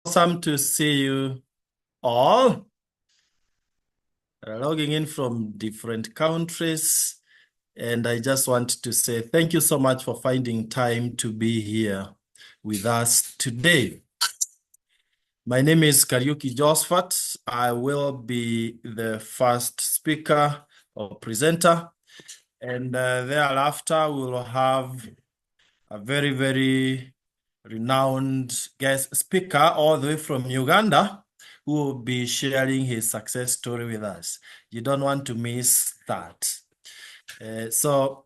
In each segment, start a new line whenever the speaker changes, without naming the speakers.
Awesome to see you all logging in from different countries. And I just want to say thank you so much for finding time to be here with us today. My name is KARIUKI. I will be the first speaker or presenter. And thereafter, we will have a very, very renowned guest speaker all the way from Uganda, who will be sharing his success story with us. You don't want to miss that. So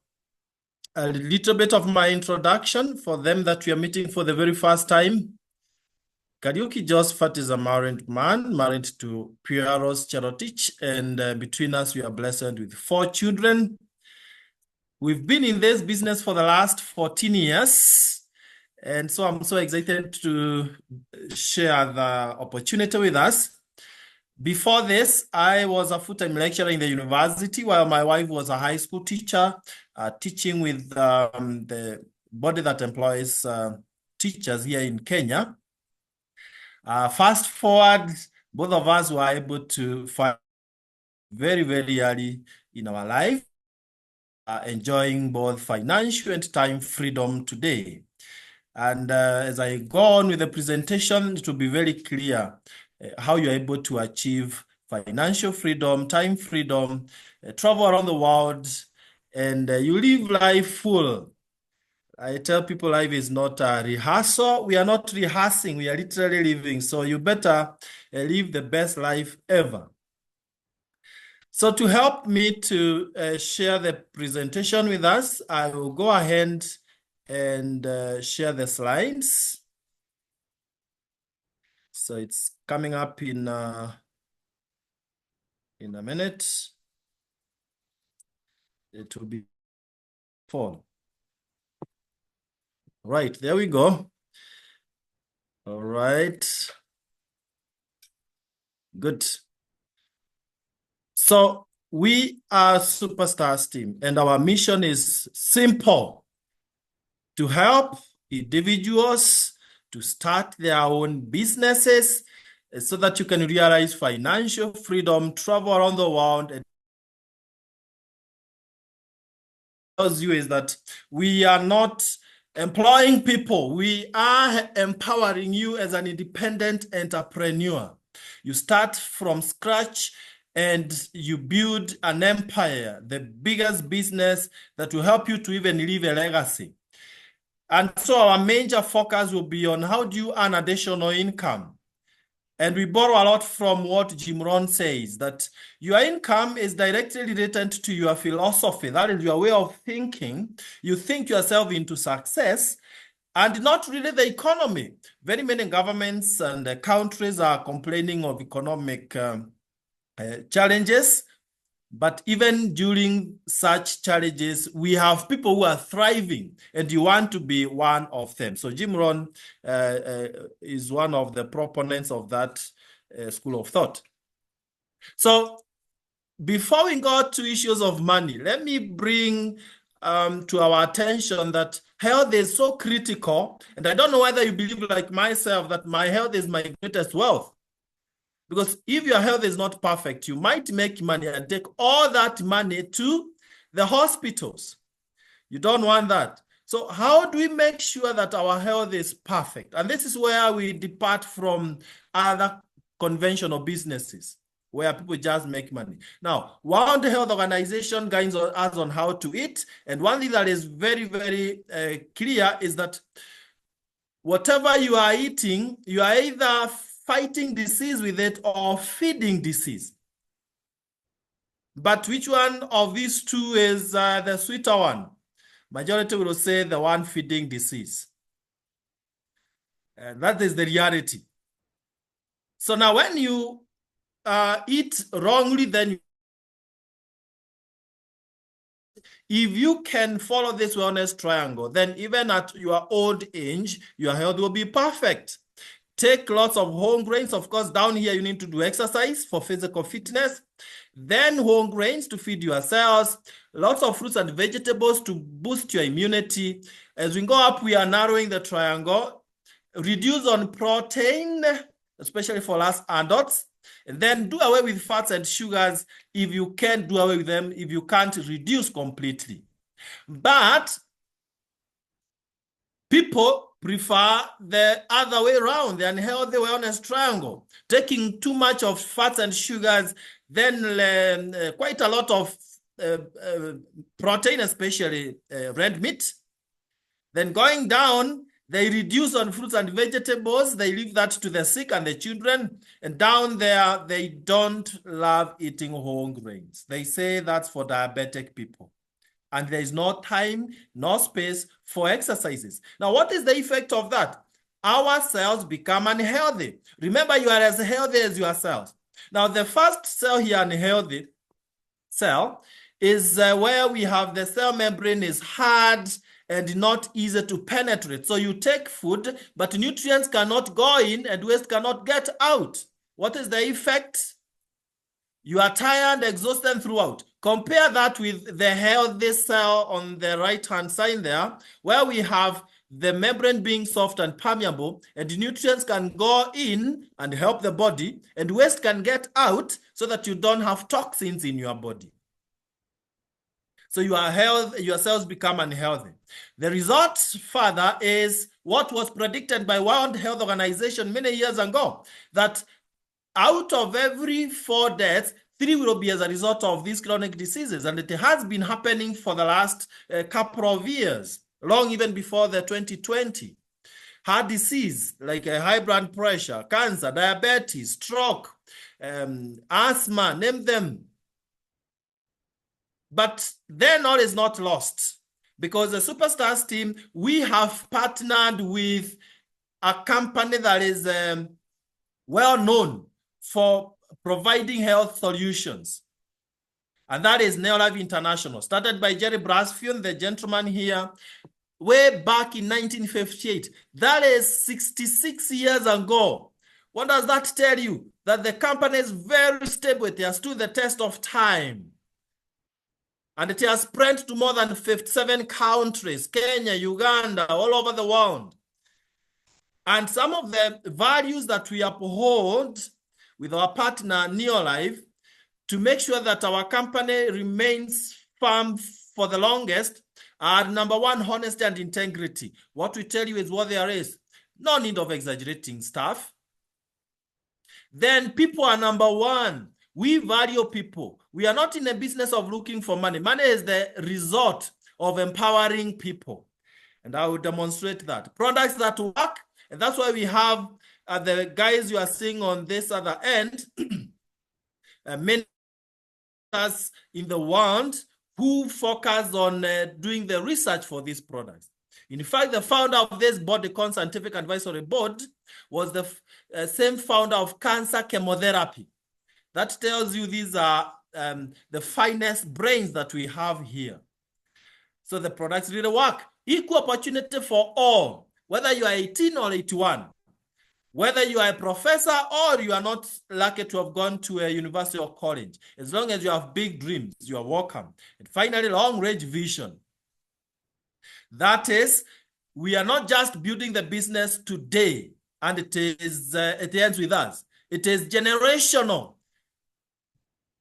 a little bit of my introduction for them that we are meeting for the very first time. KARIUKI is a married man, married to Pieros Cherotich, and between us, we are blessed with 4 children. We've been in this business for the last 14 years. And so I'm so excited to share the opportunity with us. Before this, I was a full-time lecturer in the university, while my wife was a high school teacher, teaching with the body that employs teachers here in Kenya. Fast forward, both of us were able to find very, very early in our life, enjoying both financial and time freedom today. And as I go on with the presentation, it will be very clear how you're able to achieve financial freedom, time freedom, travel around the world, and you live life full. I tell people life is not a rehearsal. We are not rehearsing. We are literally living. So you better live the best life ever. So to help me to share the presentation with us, I will go ahead and share the slides. So it's coming up in a minute. It will be full. Right, there we go. All right. Good. So we are Superstars team, and our mission is simple: to help individuals to start their own businesses so that you can realize financial freedom, travel around the world. And tells you is that we are not employing people. We are empowering you as an independent entrepreneur. You start from scratch and you build an empire, the biggest business that will help you to even leave a legacy. And so our major focus will be on how do you earn additional income. And we borrow a lot from what Jim Rohn says, that your income is directly related to your philosophy. That is your way of thinking. You think yourself into success and not really the economy. Very many governments and countries are complaining of economic challenges. But even during such challenges, we have people who are thriving, and you want to be one of them. So Jim Rohn is one of the proponents of that school of thought. So before we go to issues of money, let me bring to our attention that health is so critical. And I don't know whether you believe like myself that my health is my greatest wealth. Because if your health is not perfect, you might make money and take all that money to the hospitals. You don't want that. So how do we make sure that our health is perfect? And this is where we depart from other conventional businesses where people just make money. Now, World Health Organization guides us on how to eat. And one thing that is very, very clear is that whatever you are eating, you are either fighting disease with it or feeding disease. But which one of these two is the sweeter one? Majority will say the one feeding disease. That is the reality. So now when you eat wrongly, then if you can follow this wellness triangle, then even at your old age, your health will be perfect. Take lots of whole grains. Of course, down here, you need to do exercise for physical fitness. Then whole grains to feed your cells. Lots of fruits and vegetables to boost your immunity. As we go up, we are narrowing the triangle. reduce on protein, especially for us adults, and then do away with fats and sugars if you can do away with them, if you can't reduce completely. But people prefer the other way around, the unhealthy wellness triangle, taking too much of fats and sugars, then quite a lot of protein, especially red meat. Then going down, they reduce on fruits and vegetables. They leave that to the sick and the children. And down there, they don't love eating whole grains. They say that's for diabetic people. And there is no time, no space for exercises. Now, what is the effect of that? Our cells become unhealthy. Remember, you are as healthy as your cells. Now, the first cell here, unhealthy cell, is where we have the cell membrane is hard and not easy to penetrate. So you take food, but nutrients cannot go in and waste cannot get out. What is the effect? You are tired, exhausted throughout. Compare that with the healthy cell on the right-hand side there, where we have the membrane being soft and permeable, and nutrients can go in and help the body, and waste can get out so that you don't have toxins in your body. So your cells become unhealthy. The result further is what was predicted by World Health Organization many years ago, that out of every 4 deaths, 3 will be as a result of these chronic diseases. And it has been happening for the last couple of years, long even before the 2020. Heart disease, like high blood pressure, cancer, diabetes, stroke, asthma, name them. But then all is not lost, because the Superstars team, we have partnered with a company that is well known for providing health solutions. And that is Neolife International, started by Jerry Brasfield, the gentleman here, way back in 1958. That is 66 years ago. What does that tell you? That the company is very stable. It has stood the test of time. And it has spread to more than 57 countries, Kenya, Uganda, all over the world. And some of the values that we uphold with our partner, Neolife, to make sure that our company remains firm for the longest, are number 1, honesty and integrity. What we tell you is what there is. No need of exaggerating stuff. Then people are number 1. We value people. We are not in a business of looking for money. Money is the result of empowering people. And I will demonstrate that. Products that work, and that's why we have the guys you are seeing on this other end, many in the world who focus on doing the research for these products. In fact, the founder of this board, the Con Scientific Advisory Board, was the same founder of cancer chemotherapy. That tells you these are the finest brains that we have here. So the products really work. Equal opportunity for all, whether you are 18 or 81, whether you are a professor or you are not lucky to have gone to a university or college. As long as you have big dreams, you are welcome. And finally, long-range vision. That is, we are not just building the business today, and it ends with us. It is generational.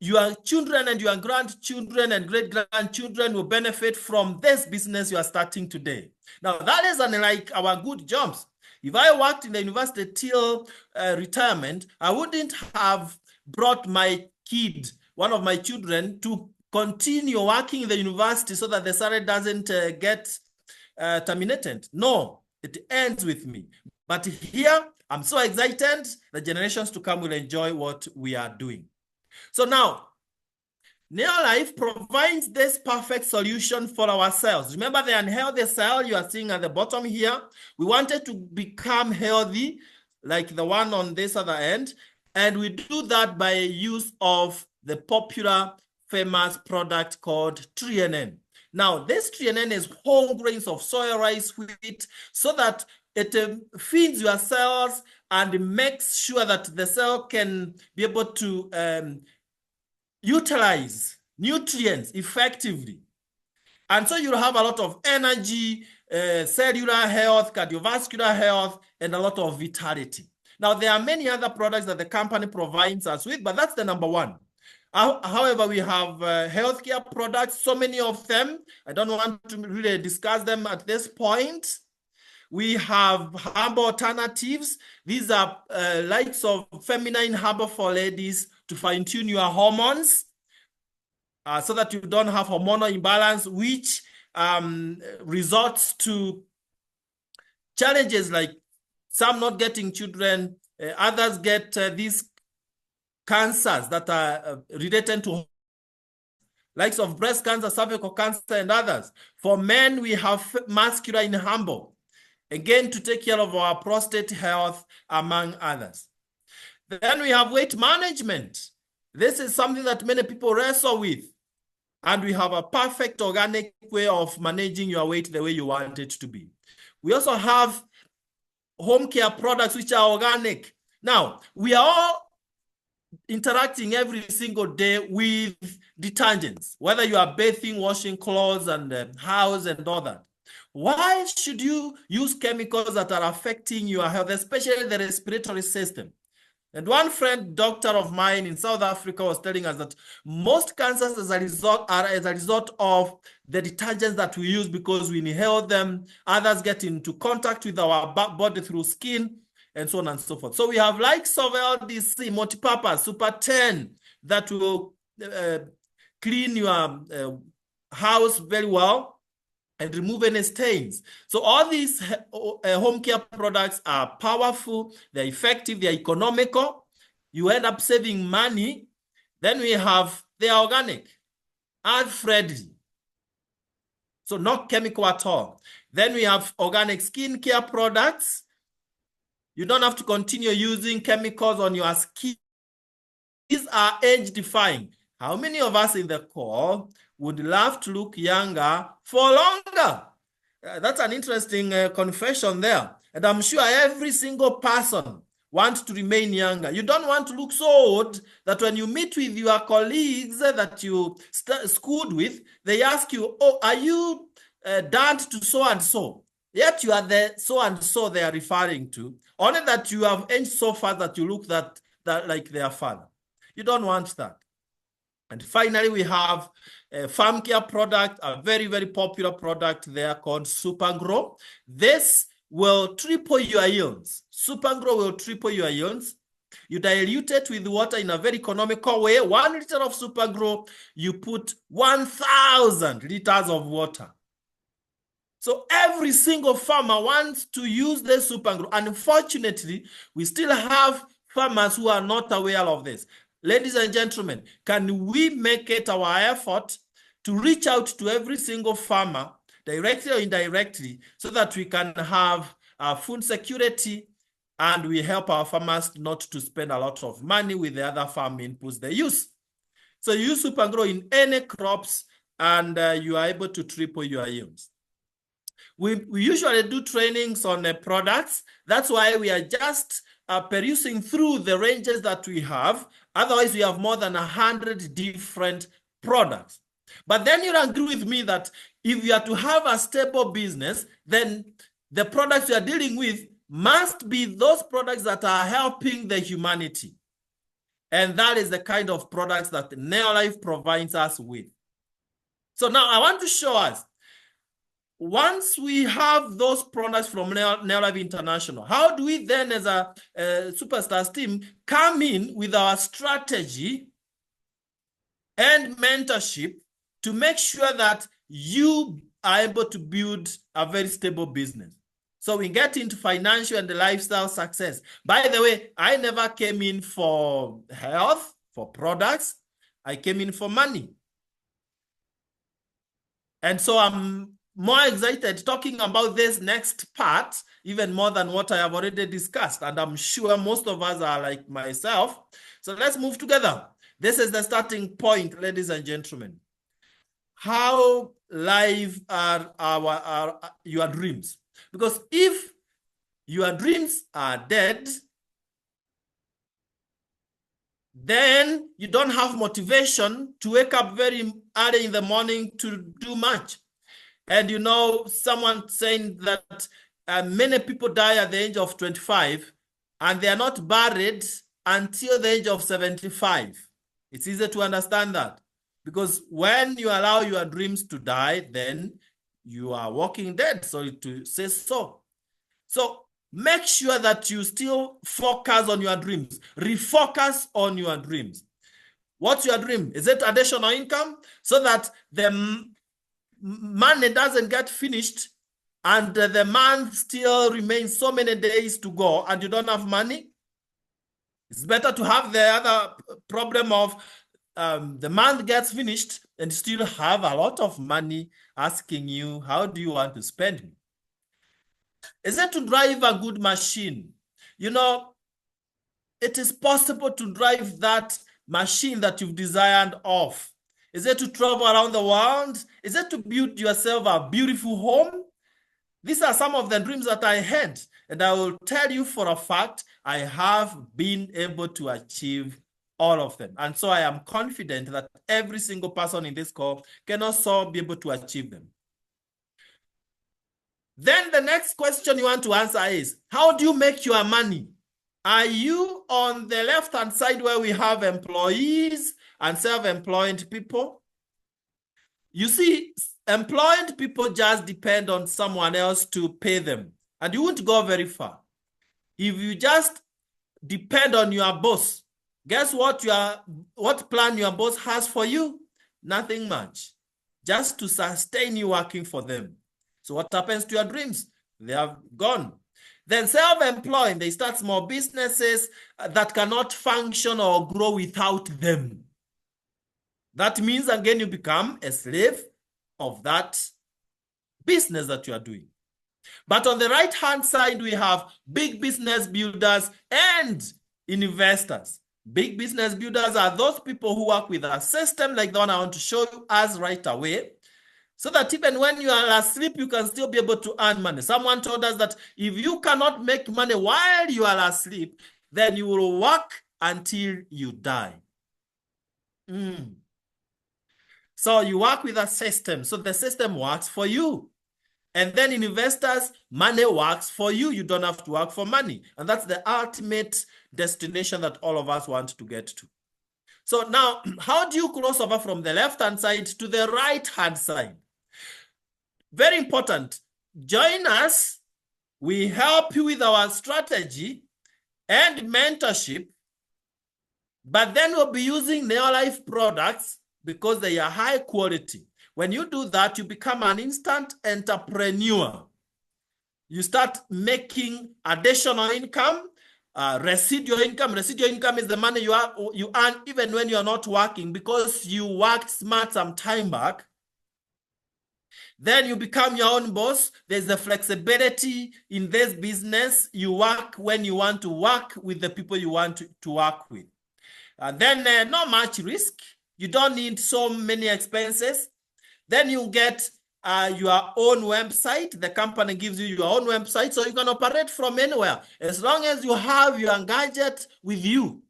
Your children and your grandchildren and great-grandchildren will benefit from this business you are starting today. Now, that is unlike our good jobs. If I worked in the university till retirement, I wouldn't have brought my kid, one of my children, to continue working in the university so that the salary doesn't get terminated. No, it ends with me. But here, I'm so excited, the generations to come will enjoy what we are doing. So now, Neolife provides this perfect solution for ourselves. Remember the unhealthy cell you are seeing at the bottom here? We wanted to become healthy, like the one on this other end, and we do that by use of the popular, famous product called TreeNN. Now, this TreeNN is whole grains of soy, rice, wheat, so that it feeds your cells and makes sure that the cell can be able to utilize nutrients effectively. And so you'll have a lot of energy, cellular health, cardiovascular health, and a lot of vitality. Now, there are many other products that the company provides us with, but that's the number one. However, we have healthcare products, so many of them. I don't want to really discuss them at this point. We have herbal alternatives. These are likes of feminine herbal for ladies to fine-tune your hormones so that you don't have hormonal imbalance, which results to challenges like some not getting children, others get these cancers that are related to likes of breast cancer, cervical cancer, and others. For men, we have muscular in herbal, again, to take care of our prostate health, among others. Then we have weight management. This is something that many people wrestle with. And we have a perfect organic way of managing your weight the way you want it to be. We also have home care products which are organic. Now, we are all interacting every single day with detergents, whether you are bathing, washing clothes and house and all that. Why should you use chemicals that are affecting your health, especially the respiratory system? And one friend, doctor of mine in South Africa, was telling us that most cancers are as a result of the detergents that we use because we inhale them. Others get into contact with our body through skin, and so on and so forth. So we have likes of LDC, multipurpose, Super 10, that will clean your house very well and remove any stains. So all these home care products are powerful, they're effective, they're economical. You end up saving money. Then we have the organic, earth-friendly, so not chemical at all. Then we have organic skincare products. You don't have to continue using chemicals on your skin. These are age-defying. How many of us in the call would love to look younger for longer? That's an interesting confession there. And I'm sure every single person wants to remain younger. You don't want to look so old that when you meet with your colleagues that you schooled with, they ask you, oh, are you dad to so-and-so? Yet you are the so-and-so they are referring to, only that you have aged so far that you look that like their father. You don't want that. And finally, we have a farm care product, a very, very popular product there called Super Grow. This will triple your yields. Super Grow will triple your yields. You dilute it with water in a very economical way. 1 liter of Super Grow, you put 1,000 liters of water. So every single farmer wants to use the Super Grow. Unfortunately, we still have farmers who are not aware of this. Ladies and gentlemen, can we make it our effort to reach out to every single farmer, directly or indirectly, so that we can have food security and we help our farmers not to spend a lot of money with the other farm inputs they use? So you use Super Grow in any crops and you are able to triple your yields. We usually do trainings on the products. That's why we are just perusing through the ranges that we have. Otherwise, we have more than 100 different products. But then you'll agree with me that if you are to have a stable business, then the products you are dealing with must be those products that are helping the humanity. And that is the kind of products that Neolife provides us with. So now I want to show us, once we have those products from Neolife International, how do we then as a Superstars team come in with our strategy and mentorship to make sure that you are able to build a very stable business? So we get into financial and lifestyle success. By the way, I never came in for health, for products. I came in for money. And so I'm more excited talking about this next part, even more than what I have already discussed. And I'm sure most of us are like myself. So let's move together. This is the starting point, ladies and gentlemen. How live are your dreams? Because if your dreams are dead, then you don't have motivation to wake up very early in the morning to do much. And you know, someone saying that many people die at the age of 25 and they are not buried until the age of 75. It's easy to understand that, because when you allow your dreams to die, then you are walking dead, so to say so. So make sure that you still focus on your dreams. Refocus on your dreams. What's your dream? Is it additional income so that the money doesn't get finished and the month still remains so many days to go and you don't have money? It's better to have the other problem of the month gets finished and still have a lot of money asking you, how do you want to spend it? Is it to drive a good machine? You know, it is possible to drive that machine that you've desired of. Is it to travel around the world? Is it to build yourself a beautiful home? These are some of the dreams that I had, and I will tell you for a fact, I have been able to achieve all of them. And so I am confident that every single person in this call can also be able to achieve them. Then the next question you want to answer is, how do you make your money? Are you on the left-hand side where we have employees and self-employed people? You see, employed people just depend on someone else to pay them, and you won't go very far. If you just depend on your boss, guess what plan your boss has for you? Nothing much, just to sustain you working for them. So what happens to your dreams? They have gone. Then self-employed, they start small businesses that cannot function or grow without them. That means, again, you become a slave of that business that you are doing. But on the right-hand side, we have big business builders and investors. Big business builders are those people who work with a system like the one I want to show you as right away, so that even when you are asleep, you can still be able to earn money. Someone told us that if you cannot make money while you are asleep, then you will work until you die. So you work with a system, so the system works for you. And then in investors, money works for you. You don't have to work for money. And that's the ultimate destination that all of us want to get to. So now, how do you cross over from the left-hand side to the right-hand side? Very important. Join us. We help you with our strategy and mentorship, but then we'll be using Neolife products because they are high quality. When you do that, you become an instant entrepreneur. You start making additional income, residual income. Residual income is the money you earn even when you're not working because you worked smart some time back. Then you become your own boss. There's the flexibility in this business. You work when you want to work with the people you want to work with. Then not much risk. You don't need so many expenses. Then you get your own website. The company gives you your own website, so you can operate from anywhere. As long as you have your gadget with you,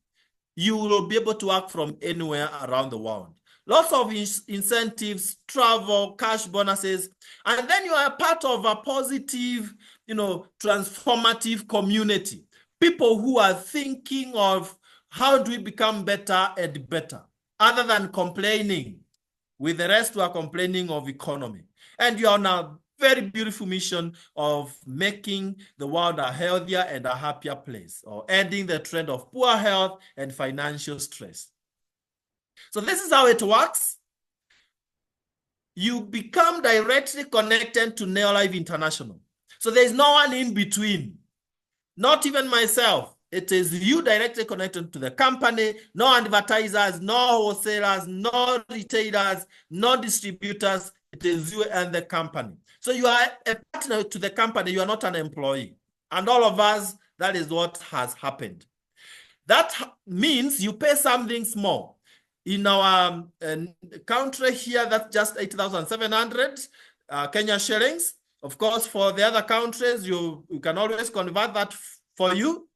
you will be able to work from anywhere around the world. Lots of incentives, travel, cash bonuses, and then you are part of a positive, transformative community. People who are thinking of how do we become better and better, other than complaining with the rest who are complaining of economy. And you are on a very beautiful mission of making the world a healthier and a happier place, or ending the trend of poor health and financial stress. So this is how it works. You become directly connected to Neolife International. So there's no one in between, not even myself. It is you directly connected to the company, no advertisers, no wholesalers, no retailers, no distributors. It is you and the company. So you are a partner to the company. You are not an employee. And all of us, that is what has happened. That means you pay something small. In our country here, that's just 8,700 Kenya shillings. Of course, for the other countries, you can always convert that for you.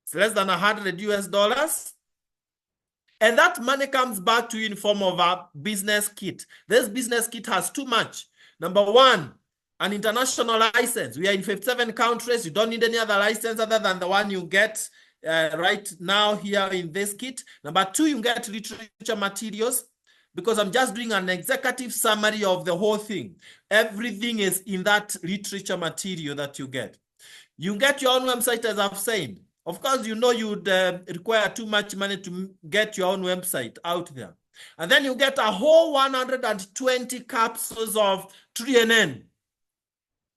It's less than $100. And that money comes back to you in form of a business kit. This business kit has too much. Number one, an international license. We are in 57 countries. You don't need any other license other than the one you get right now here in this kit. Number two, you get literature materials, because I'm just doing an executive summary of the whole thing. Everything is in that literature material that you get. You get your own website, as I've said. Of course, you know you'd require too much money to get your own website out there. And then you get a whole 120 capsules of 3NN.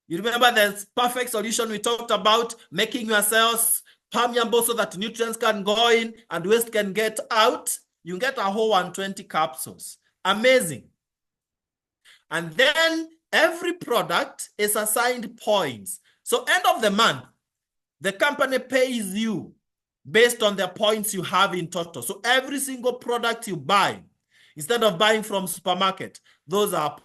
You remember the perfect solution we talked about, making your cells permeable so that nutrients can go in and waste can get out? You get a whole 120 capsules. Amazing. And then every product is assigned points. So end of the month, the company pays you based on the points you have in total. So every single product you buy, instead of buying from supermarket, those are,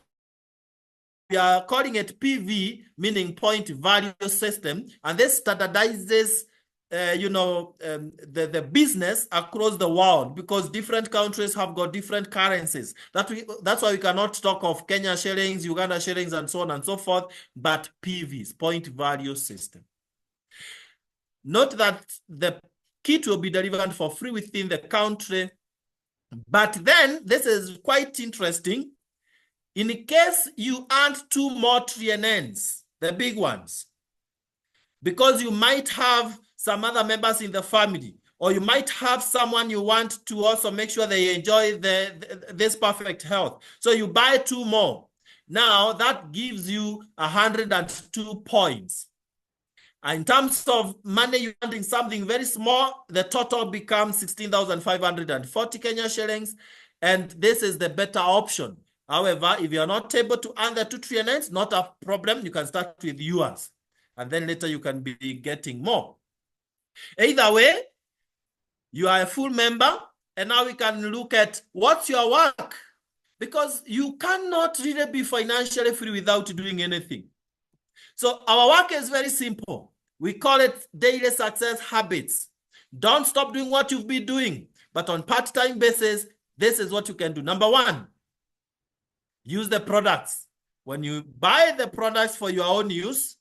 we are calling it PV, meaning point value system, and this standardizes the business across the world, because different countries have got different currencies. That's why we cannot talk of Kenya shillings, Uganda shillings, and so on and so forth, but PVs, point value system. Note that the kit will be delivered for free within the country, but then this is quite interesting. In case you add 2 more 3NNs, the big ones, because you might have some other members in the family, or you might have someone you want to also make sure they enjoy this perfect health. So you buy 2 more. Now that gives you 102 points. In terms of money, you're wanting something very small, the total becomes 16,540 Kenya shillings, and this is the better option. However, if you're not able to earn the 2 3NNs, not a problem. You can start with yours, and then later you can be getting more. Either way, you are a full member, and now we can look at what's your work, because you cannot really be financially free without doing anything. So our work is very simple. We call it daily success habits. Don't stop doing what you've been doing, but on part-time basis, this is what you can do. Number one, use the products. When you buy the products for your own use,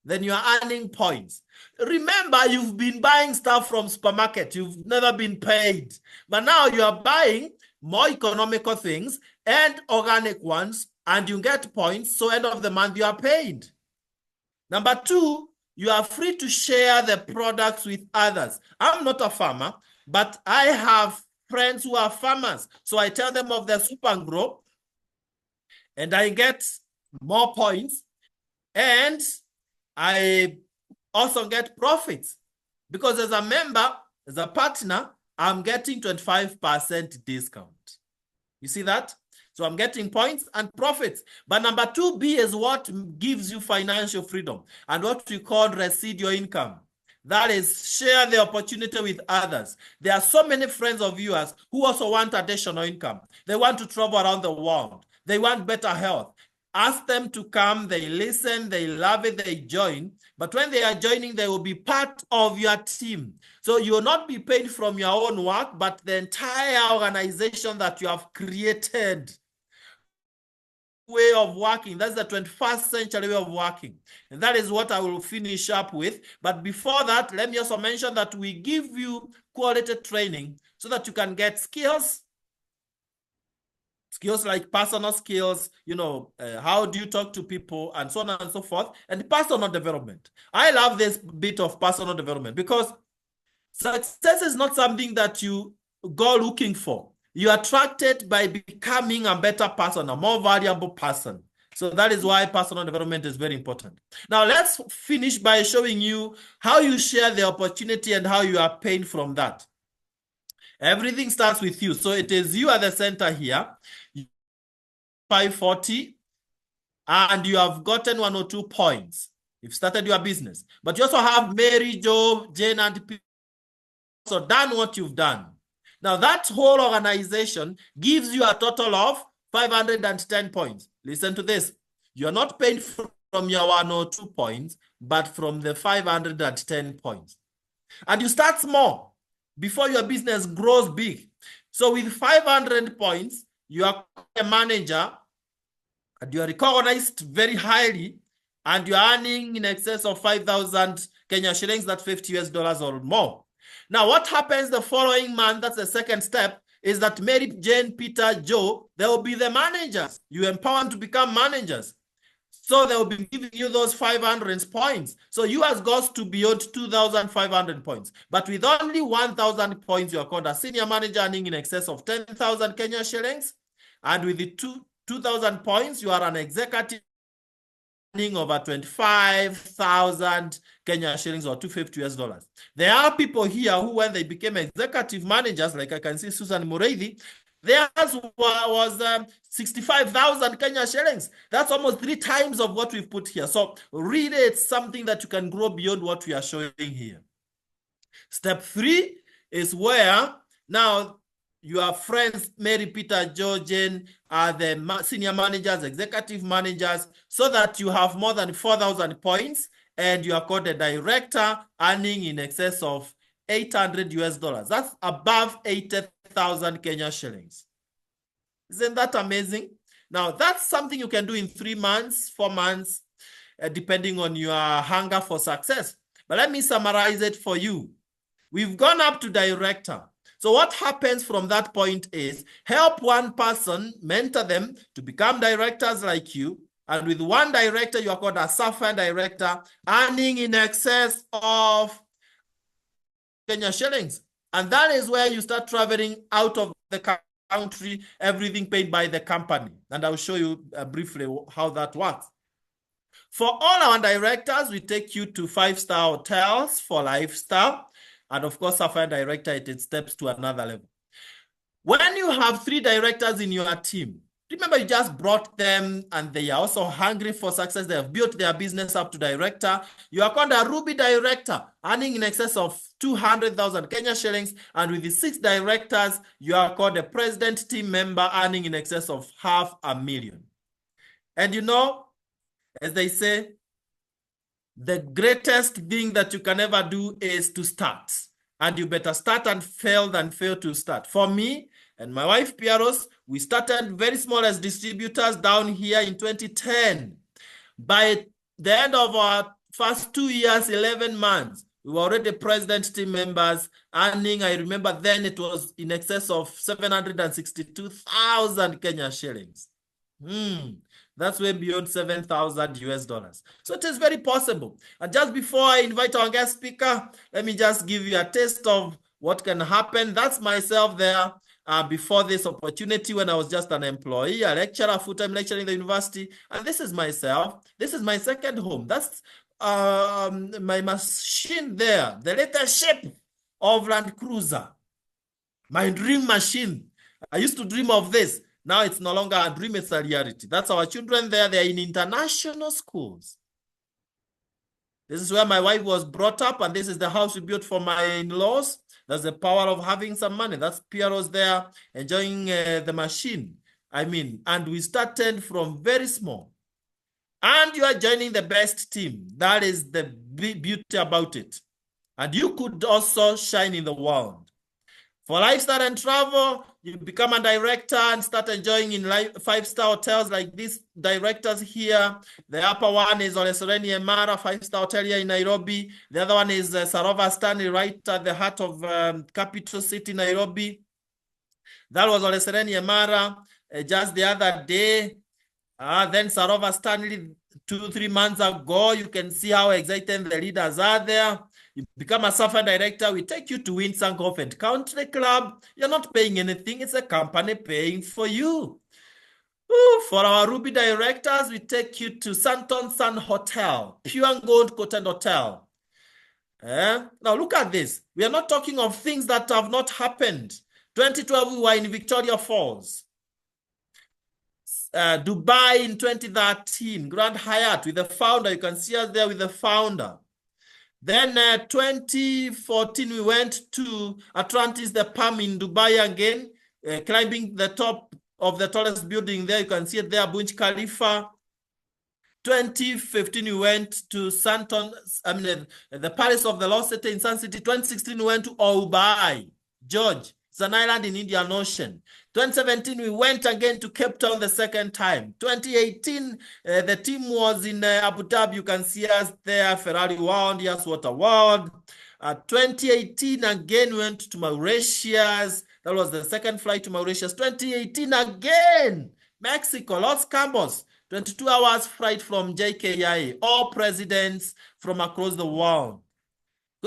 then you are earning points. Remember, you've been buying stuff from supermarket. You've never been paid. But now you are buying more economical things and organic ones, and you get points. So end of the month, you are paid. Number two, you are free to share the products with others. I'm not a farmer, but I have friends who are farmers. So I tell them of the Super and Grow, and I get more points. And I also get profits, because as a member, as a partner, I'm getting 25% discount. You see that? So I'm getting points and profits. But number 2B is what gives you financial freedom and what we call residual income. That is, share the opportunity with others. There are so many friends of yours who also want additional income. They want to travel around the world. They want better health. Ask them to come. They listen. They love it. They join. But when they are joining, they will be part of your team. So you will not be paid from your own work, but the entire organization that you have created. Way of working. That's the 21st century way of working. And that is what I will finish up with. But before that, let me also mention that we give you quality training so that you can get skills like personal skills, how do you talk to people, and so on and so forth, and personal development. I love this bit of personal development because success is not something that you go looking for. You are attracted by becoming a better person, a more valuable person. So that is why personal development is very important. Now let's finish by showing you how you share the opportunity and how you are paid from that. Everything starts with you. So it is you at the center here. 540, and you have gotten 102 points. You've started your business. But you also have Mary, Joe, Jane, and people also done what you've done. Now that whole organization gives you a total of 510 points. Listen to this. You're not paid from your 102 points, but from the 510 points. And you start small before your business grows big. So with 500 points, you are a manager and you are recognized very highly, and you're earning in excess of 5,000 Kenya shillings, that's $50 or more. Now, what happens the following month, that's the second step, is that Mary, Jane, Peter, Joe, they will be the managers. You empower them to become managers. So they will be giving you those 500 points. So yours goes to beyond 2,500 points. But with only 1,000 points, you are called a senior manager earning in excess of 10,000 Kenya shillings. And with the 2,000 points, you are an executive earning over 25,000 Kenya shillings or $250. There are people here who, when they became executive managers, like I can see Susan Mureithi, theirs was 65,000 Kenya shillings. That's almost 3 times of what we've put here. So really, it's something that you can grow beyond what we are showing here. Step 3 is where now your friends, Mary, Peter, Joe, Jane, are the senior managers, executive managers, so that you have more than 4,000 points and you are called a director earning in excess of $800. That's above 80,000 Kenya shillings. Isn't that amazing? Now, that's something you can do in 3 months, 4 months, depending on your hunger for success. But let me summarize it for you. We've gone up to director. So what happens from that point is help one person, mentor them to become directors like you. And with one director, you are called a sapphire director, earning in excess of Kenya shillings. And that is where you start traveling out of the country, everything paid by the company. And I'll show you briefly how that works. For all our directors, we take you to 5-star hotels for lifestyle. And of course, Sapphire Director, it steps to another level. When you have 3 directors in your team, remember you just brought them and they are also hungry for success. They have built their business up to director. You are called a Ruby Director, earning in excess of 200,000 Kenya shillings. And with the 6 directors, you are called a President Team Member, earning in excess of $500,000. And you know, as they say, the greatest thing that you can ever do is to start. And you better start and fail than fail to start. For me and my wife, Piaros, we started very small as distributors down here in 2010. By the end of our first 2 years, 11 months, we were already President Team members, earning, I remember then it was in excess of 762,000 Kenya shillings. That's way beyond $7,000. So it is very possible. And just before I invite our guest speaker, let me just give you a taste of what can happen. That's myself there before this opportunity when I was just an employee, a lecturer, full-time lecturer in the university. And this is myself. This is my second home. That's my machine there, the latest shape of Land Cruiser. My dream machine. I used to dream of this. Now it's no longer a dream, it's a reality. That's our children there. They're in international schools. This is where my wife was brought up, and this is the house we built for my in-laws. That's the power of having some money. That's Piero's there enjoying the machine. And we started from very small. And you are joining the best team. That is the beauty about it. And you could also shine in the world. For lifestyle and travel, you become a director and start enjoying in 5-star hotels like these directors here. The upper one is Ole Sereni Emara, 5-star hotel here in Nairobi. The other one is Sarova Stanley, right at the heart of capital city, Nairobi. That was Ole Sereni Emara just the other day. Then Sarova Stanley 2-3 months ago. You can see how excited the leaders are there. You become a Sapphire Director. We take you to Windsor and Country Club. You're not paying anything. It's a company paying for you. For our Ruby Directors, we take you to Santon Sun Hotel, Pure Gold Cotton Hotel. Now look at this. We are not talking of things that have not happened. 2012, we were in Victoria Falls. Dubai in 2013, Grand Hyatt with the founder. You can see us there with the founder. Then 2014, we went to Atlantis, the Palm in Dubai again, climbing the top of the tallest building there. You can see it there, Burj Khalifa. 2015, we went to the Palace of the Lost City in Sun City. 2016, we went to Dubai, George. It's an island in Indian Ocean. 2017, we went again to Cape Town the second time. 2018, the team was in Abu Dhabi. You can see us there, Ferrari World, Yes Water World. 2018, again, we went to Mauritius. That was the second flight to Mauritius. 2018, again, Mexico, Los Cabos. 22 hours flight from JKIA, all presidents from across the world.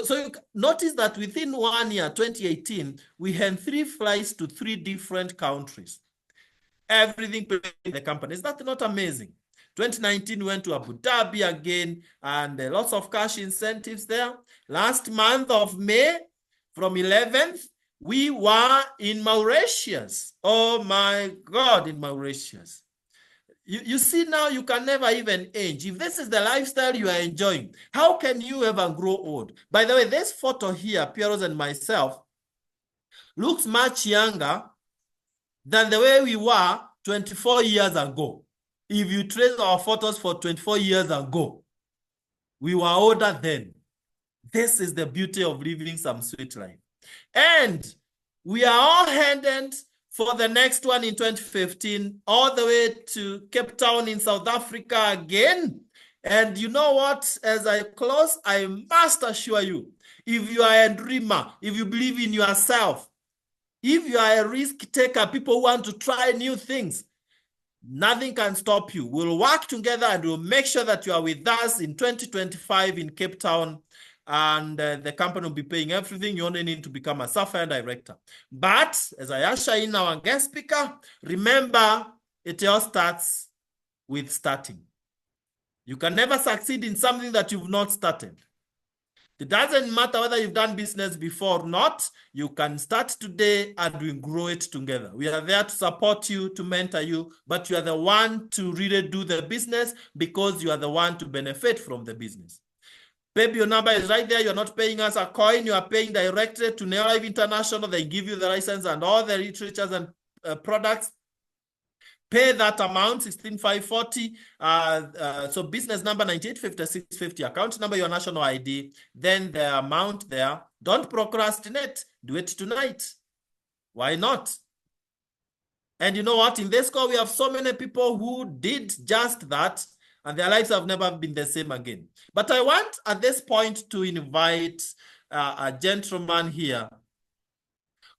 So you notice that within 1 year, 2018, we had 3 flights to 3 different countries. Everything paid by the company. Is that not amazing? 2019, we went to Abu Dhabi again, and lots of cash incentives there. Last month of May, from 11th, we were in Mauritius. Oh my God, in Mauritius. You see now, you can never even age. If this is the lifestyle you are enjoying, how can you ever grow old? By the way, this photo here, Pieros and myself, looks much younger than the way we were 24 years ago. If you trace our photos for 24 years ago, we were older then. This is the beauty of living some sweet life. And we are all headed for the next one in 2015, all the way to Cape Town in South Africa again. And you know what? As I close, I must assure you, if you are a dreamer, if you believe in yourself, if you are a risk taker, people who want to try new things, nothing can stop you. We'll work together and we'll make sure that you are with us in 2025 in Cape Town. And the company will be paying everything. You only need to become a software director. But as I usher in our guest speaker, remember, it all starts with starting. You can never succeed in something that you've not started. It doesn't matter whether you've done business before or not. You can start today and we grow it together. We are there to support you, to mentor you, but you are the one to really do the business because you are the one to benefit from the business. Baby, your number is right there. You're not paying us a coin. You are paying directly to Neolive International. They give you the license and all the literatures and products. Pay that amount, 16,540. So business number 985650, account number, your national ID, then the amount there. Don't procrastinate. Do it tonight. Why not? And you know what? In this call, we have so many people who did just that, and their lives have never been the same again. But I want at this point to invite a gentleman here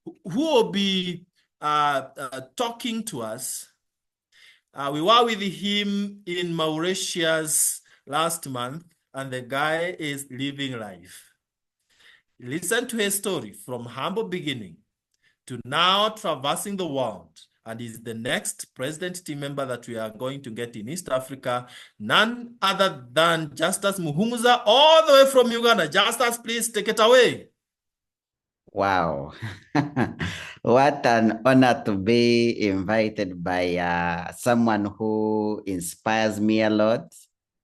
who will be talking to us. We were with him in Mauritius last month, and the guy is living life. Listen to his story from humble beginning to now traversing the world, and is the next president team member that we are going to get in East Africa, none other than Justus Muhumuza, all the way from Uganda. Justus, please take it away.
Wow. What an honor to be invited by someone who inspires me a lot,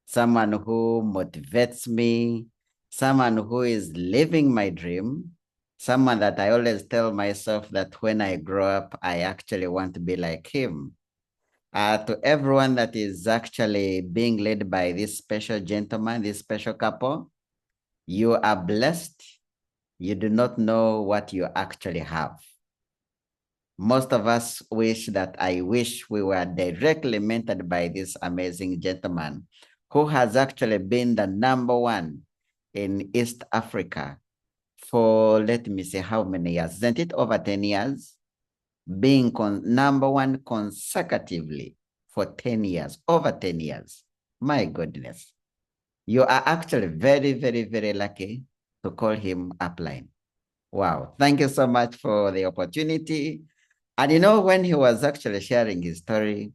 someone who motivates me, someone who is living my dream, someone that I always tell myself that when I grow up, I actually want to be like him. To everyone that is actually being led by this special gentleman, this special couple, you are blessed. You do not know what you actually have. Most of us I wish we were directly mentored by this amazing gentleman who has actually been the #1 in East Africa for, let me say, how many years? Isn't it over 10 years? Being #1 consecutively for 10 years, over 10 years. My goodness. You are actually very, very, very lucky to call him upline. Wow. Thank you so much for the opportunity. And you know, when he was actually sharing his story,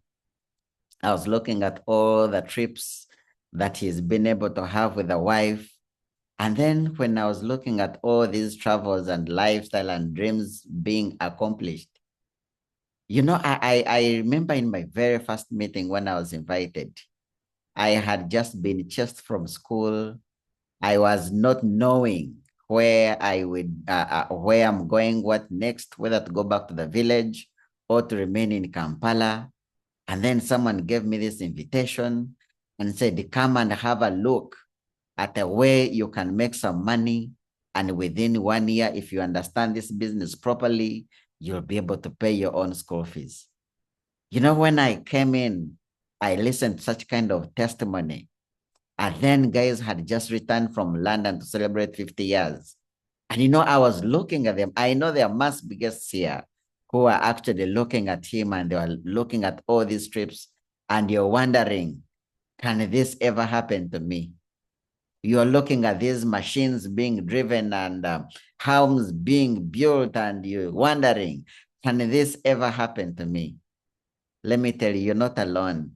I was looking at all the trips that he's been able to have with a wife. And then when I was looking at all these travels and lifestyle and dreams being accomplished, you know, I remember in my very first meeting when I was invited, I had just been chased from school. I was not knowing where I would, where I'm going, what next, whether to go back to the village or to remain in Kampala. And then someone gave me this invitation and said, come and have a look at a way you can make some money. And within 1 year, if you understand this business properly, you'll be able to pay your own school fees. You know, when I came in, I listened to such kind of testimony. And then guys had just returned from London to celebrate 50 years. And you know, I was looking at them. I know there must be guests here who are actually looking at him and they were looking at all these trips and you're wondering, can this ever happen to me? You're looking at these machines being driven and homes being built and you're wondering, can this ever happen to me? Let me tell you, you're not alone.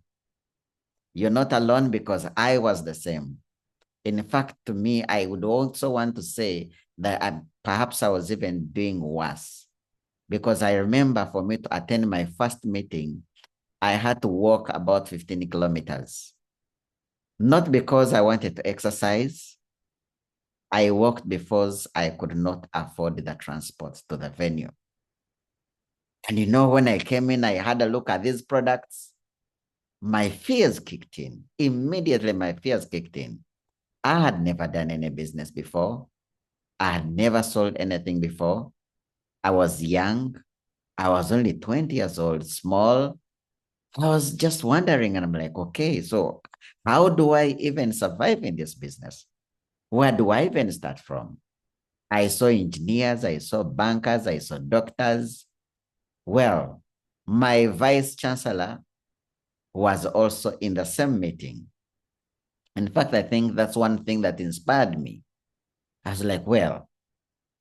You're not alone because I was the same. In fact, to me, I would also want to say that perhaps I was even doing worse because I remember for me to attend my first meeting, I had to walk about 15 kilometers. Not because I wanted to exercise. I walked because I could not afford the transport to the venue. And you know, when I came in, I had a look at these products. My fears kicked in. Immediately, my fears kicked in. I had never done any business before. I had never sold anything before. I was young. I was only 20 years old, small. I was just wondering, and I'm like, okay, so how do I even survive in this business? Where do I even start from? I saw engineers, I saw bankers, I saw doctors. Well, my vice chancellor was also in the same meeting. In fact, I think that's one thing that inspired me. I was like, well,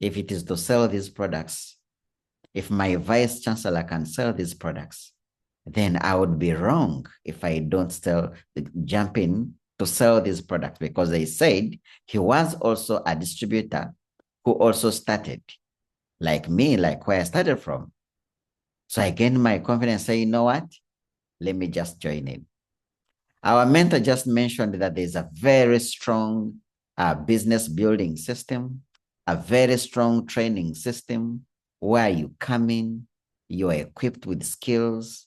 if it is to sell these products, if my vice chancellor can sell these products, then I would be wrong if I don't jump in to sell these products because they said he was also a distributor who also started like me, like where I started from. So I gained my confidence, say, you know what? Let me just join in. Our mentor just mentioned that there's a very strong business building system, a very strong training system where you come in, you're equipped with skills,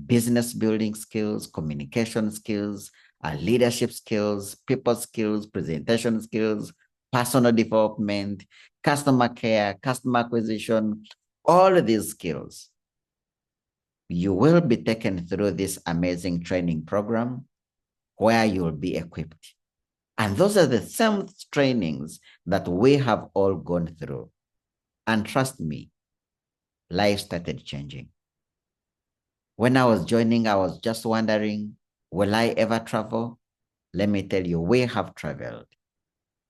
business building skills, communication skills, leadership skills, people skills, presentation skills, personal development, customer care, customer acquisition, all of these skills. You will be taken through this amazing training program where you'll be equipped. And those are the same trainings that we have all gone through. And trust me, life started changing. When I was joining, I was just wondering, will I ever travel? Let me tell you, we have traveled.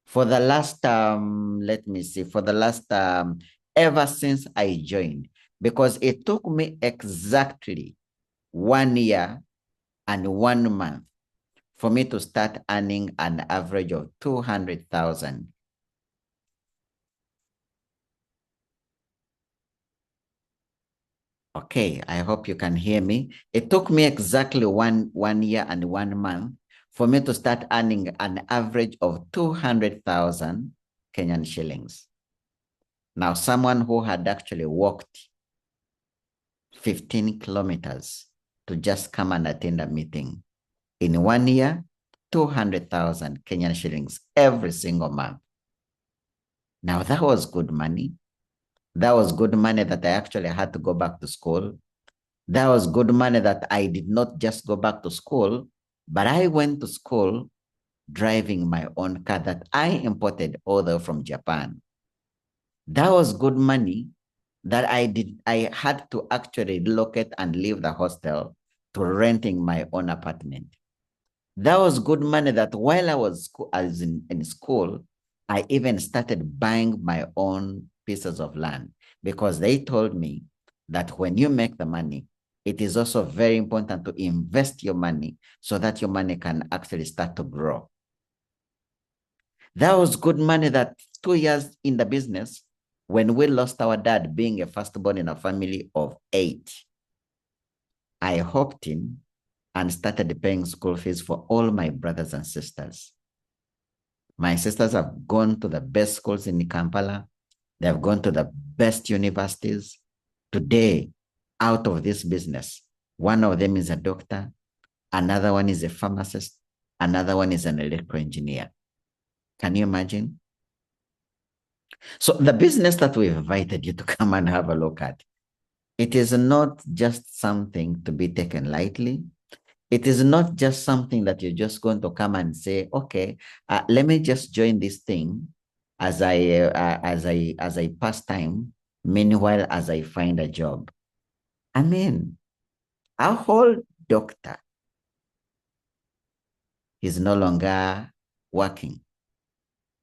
For the last, ever since I joined, because it took me exactly 1 year and 1 month for me to start earning an average of 200,000. Okay, I hope you can hear me. It took me exactly one year and 1 month for me to start earning an average of 200,000 Kenyan shillings. Now, someone who had actually walked 15 kilometers to just come and attend a meeting in 1 year, 200,000 Kenyan shillings every single month. Now, that was good money. That was good money that I actually had to go back to school. That was good money that I did not just go back to school, but I went to school driving my own car that I imported all the way from Japan. That was good money that I had to actually relocate and leave the hostel to renting my own apartment. That was good money that while I was in school, I even started buying my own pieces of land because they told me that when you make the money, it is also very important to invest your money so that your money can actually start to grow. That was good money that 2 years in the business, when we lost our dad being a firstborn in a family of 8, I hopped in and started paying school fees for all my brothers and sisters. My sisters have gone to the best schools in Kampala. They have gone to the best universities. Today, out of this business, one of them is a doctor, another one is a pharmacist, another one is an electrical engineer. Can you imagine? So the business that we've invited you to come and have a look at, It is not just something to be taken lightly. It is not just something that you're just going to come and say, okay, let me just join this thing as I pass time. Meanwhile, as I find a job. I mean, our whole doctor is no longer working.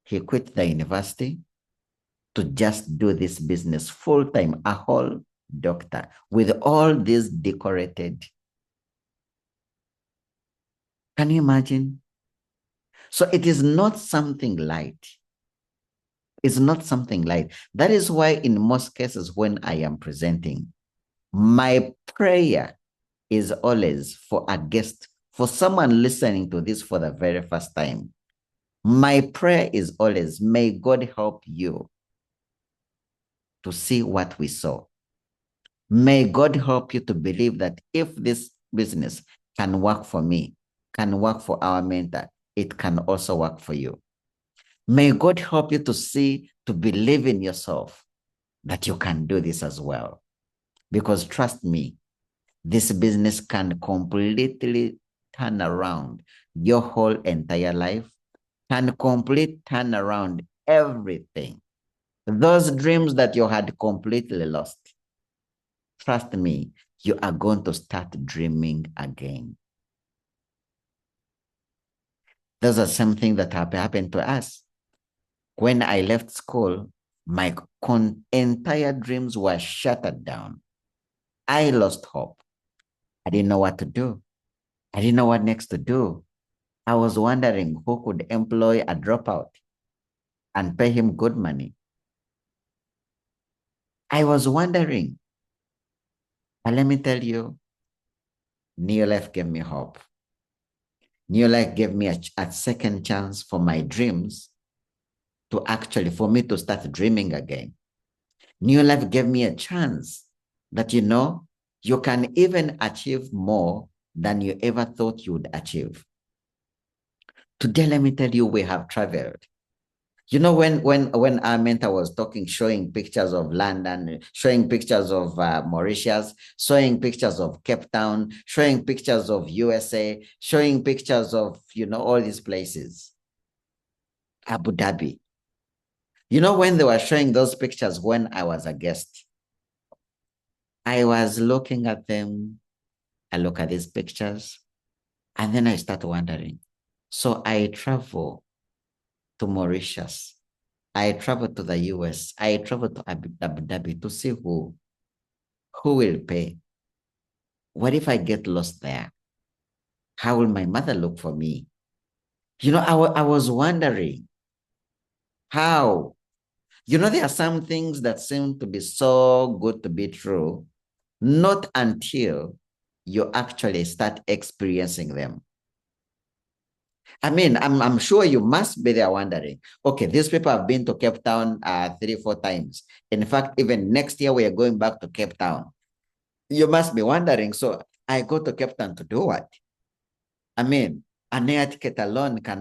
He quit the university to just do this business full time, a whole doctor with all this decorated. Can you imagine? So it is not something light. It's not something light. That is why in most cases when I am presenting, my prayer is always for a guest, for someone listening to this for the very first time. My prayer is always, may God help you to see what we saw. May God help you to believe that if this business can work for me, can work for our mentor, it can also work for you. May God help you to see, to believe in yourself that you can do this as well. Because trust me, this business can completely turn around your whole entire life, can completely turn around everything. Those dreams that you had completely lost, trust me, you are going to start dreaming again. Those are something that happened to us. When I left school, my entire dreams were shattered down. I lost hope. I didn't know what to do. I didn't know what next to do. I was wondering who could employ a dropout and pay him good money. I was wondering. But let me tell you, New Life gave me hope. New Life gave me a second chance for my dreams for me to start dreaming again. New Life gave me a chance that, you can even achieve more than you ever thought you would achieve. Today, let me tell you, we have traveled. When our mentor was talking, showing pictures of London, showing pictures of Mauritius, showing pictures of Cape Town, showing pictures of USA, showing pictures of, all these places, Abu Dhabi. When they were showing those pictures when I was a guest, I was looking at them. I look at these pictures, and then I start wondering. So I travel to Mauritius. I travel to the US. I travel to Abu Dhabi to see who will pay. What if I get lost there? How will my mother look for me? I was wondering how. There are some things that seem to be so good to be true, not until you actually start experiencing them. I mean, I'm sure you must be there wondering, okay, these people have been to Cape Town 3-4 times. In fact, even next year, we are going back to Cape Town. You must be wondering, so I go to Cape Town to do what? I mean, an air ticket alone can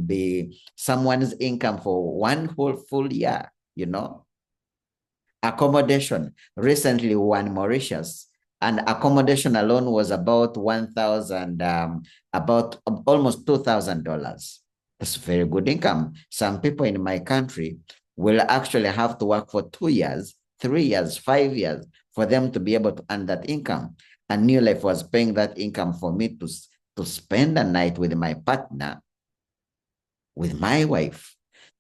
be someone's income for one whole full year, Accommodation. Recently, one Mauritius, and accommodation alone was about 1,000, about almost $2,000. That's very good income. Some people in my country will actually have to work for 2 years, 3 years, 5 years for them to be able to earn that income. And New Life was paying that income for me to spend a night with my partner, with my wife,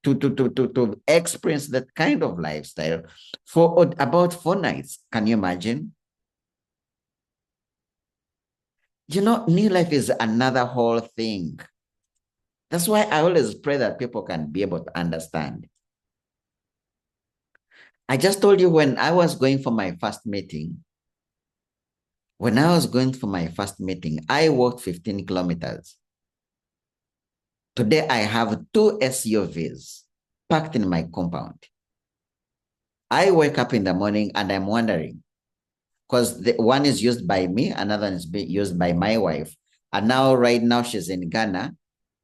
to experience that kind of lifestyle for about 4 nights. Can you imagine? New Life is another whole thing. That's why I always pray that people can be able to understand. I just told you when I was going for my first meeting, I walked 15 kilometers. Today, I have 2 SUVs parked in my compound. I wake up in the morning and I'm wondering, because the one is used by me, another is being used by my wife. And right now she's in Ghana.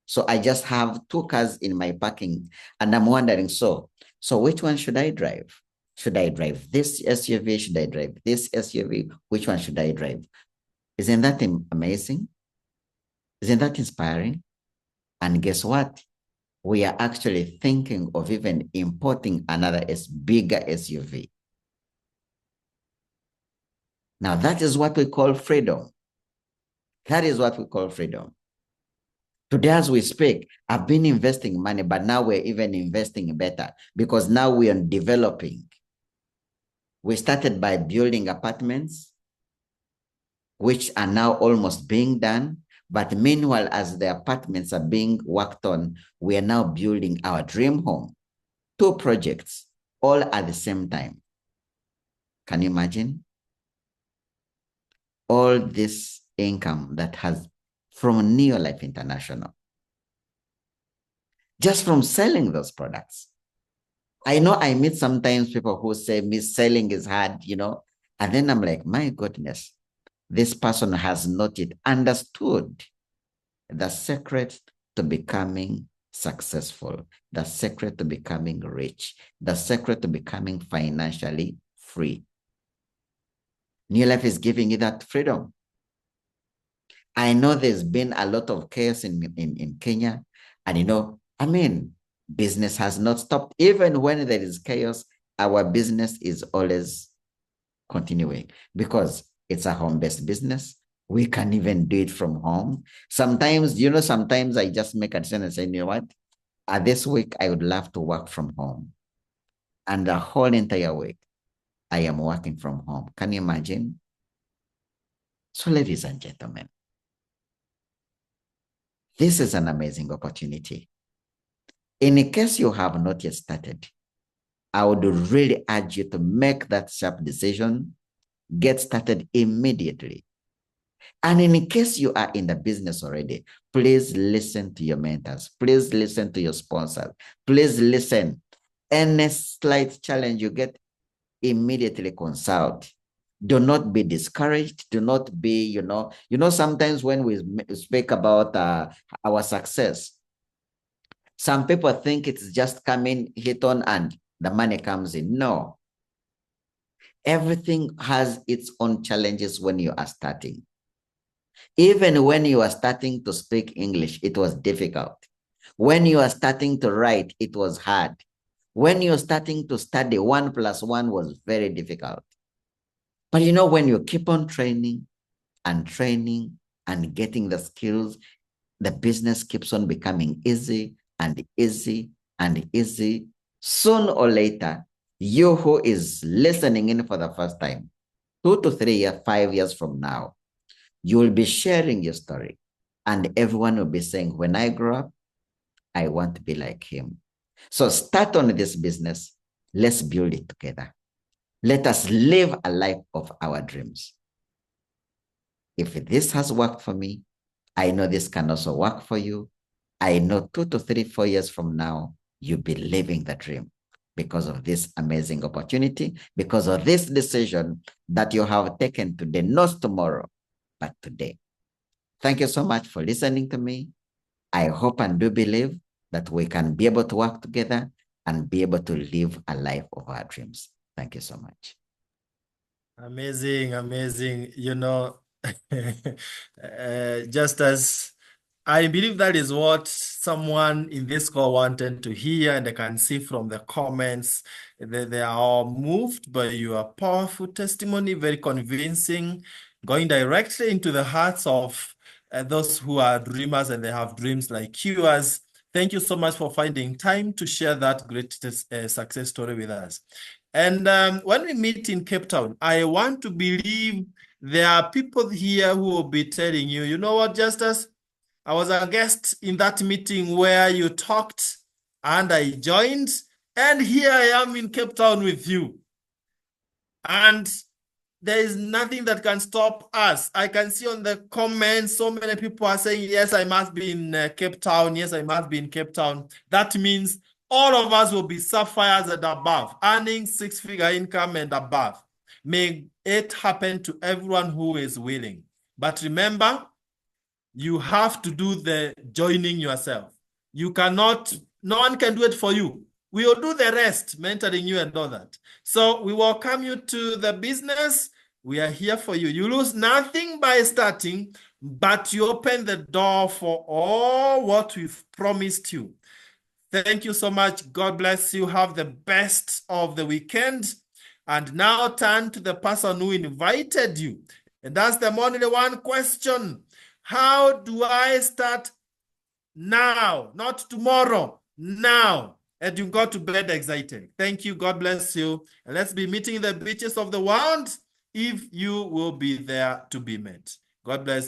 So I just have 2 cars in my parking and I'm wondering, so which one should I drive? Should I drive this SUV? Should I drive this SUV? Which one should I drive? Isn't that amazing? Isn't that inspiring? And guess what? We are actually thinking of even importing another bigger SUV. Now, that is what we call freedom. That is what we call freedom. Today, as we speak, I've been investing money, but now we're even investing better because now we are developing. We started by building apartments, which are now almost being done. But meanwhile, as the apartments are being worked on, we are now building our dream home. 2 projects, all at the same time. Can you imagine? All this income that has from Neolife International, just from selling those products. I know I meet sometimes people who say selling is hard, and then I'm like, my goodness, this person has not yet understood the secret to becoming successful, the secret to becoming rich, the secret to becoming financially free. Neolife is giving you that freedom. I know there's been a lot of chaos in Kenya, and business has not stopped. Even when there is chaos, our business is always continuing because it's a home-based business. We can even do it from home. Sometimes, sometimes I just make a decision and say, you know what? This week, I would love to work from home. And the whole entire week, I am working from home. Can you imagine? So, ladies and gentlemen, this is an amazing opportunity. In case you have not yet started, I would really urge you to make that sharp decision, get started immediately. And in case you are in the business already, please listen to your mentors. Please listen to your sponsors. Please listen. Any slight challenge you get, immediately consult. Do not be discouraged. Do not be, sometimes when we speak about our success, some people think it's just coming, hit on, and the money comes in. No. Everything has its own challenges when you are starting. Even when you are starting to speak English, it was difficult. When you are starting to write, it was hard. When you're starting to study, 1 + 1 was very difficult. But when you keep on training and getting the skills, the business keeps on becoming easy and easy and easy. Sooner or later, you who is listening in for the first time, 2 to 3 years, 5 years from now, you will be sharing your story. And everyone will be saying, when I grow up, I want to be like him. So start on this business. Let's build it together. Let us live a life of our dreams. If this has worked for me, I know this can also work for you. I know 2 to 3, 4 years from now, you'll be living the dream because of this amazing opportunity, because of this decision that you have taken today, not tomorrow, but today. Thank you so much for listening to me. I hope and do believe that we can be able to work together and be able to live a life of our dreams. Thank you so much.
Amazing, amazing. Just as I believe that is what someone in this call wanted to hear, and I can see from the comments that they are all moved by your powerful testimony, very convincing, going directly into the hearts of those who are dreamers and they have dreams like yours. Thank you so much for finding time to share that great success story with us. And when we meet in Cape Town, I want to believe there are people here who will be telling you, you know what, Justus? I was a guest in that meeting where you talked and I joined, and here I am in Cape Town with you. And there is nothing that can stop us. I can see on the comments, so many people are saying, yes, I must be in Cape Town. Yes, I must be in Cape Town. That means all of us will be sapphires and above, earning 6-figure income and above. May it happen to everyone who is willing. But remember, you have to do the joining yourself. You cannot, no one can do it for you. We will do the rest, mentoring you and all that. So we welcome you to the business. We are here for you. You lose nothing by starting, but you open the door for all what we've promised you. Thank you so much. God bless you. Have the best of the weekend. And now turn to the person who invited you and ask them only one question. How do I start now? Not tomorrow, now. And you go to bed excited. Thank you. God bless you. And let's be meeting in the beaches of the world if you will be there to be met. God bless.